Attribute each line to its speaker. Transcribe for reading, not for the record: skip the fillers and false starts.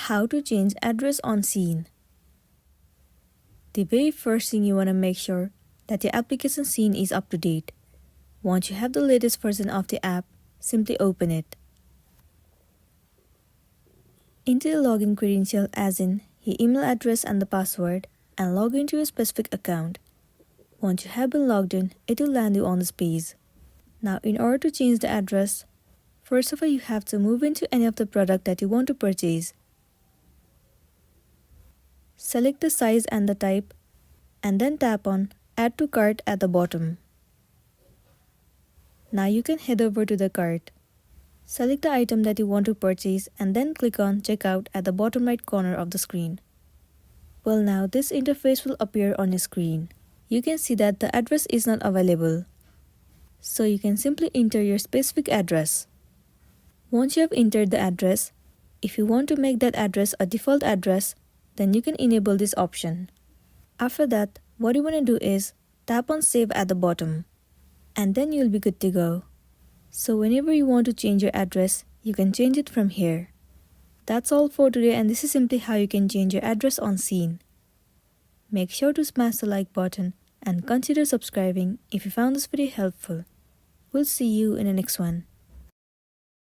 Speaker 1: How to change address on Shein. The very first thing you want to make sure that your application Shein is up to date. Once you have the latest version of the app, simply open it. Enter your login credential as in your email address and the password and log into your specific account. Once you have been logged in, it will land you on this page. Now in order to change the address, first of all you have to move into any of the product that you want to purchase. Select the size and the type and then tap on Add to Cart at the bottom. Now you can head over to the cart. Select the item that you want to purchase and then click on Checkout at the bottom right corner of the screen. Well, now this interface will appear on your screen. You can see that the address is not available. So you can simply enter your specific address. Once you have entered the address, if you want to make that address a default address, then you can enable this option. After that, what you want to do is tap on Save at the bottom. And then you'll be good to go. So whenever you want to change your address, you can change it from here. That's all for today, and this is simply how you can change your address on Shein. Make sure to smash the like button and consider subscribing if you found this video helpful. We'll see you in the next one.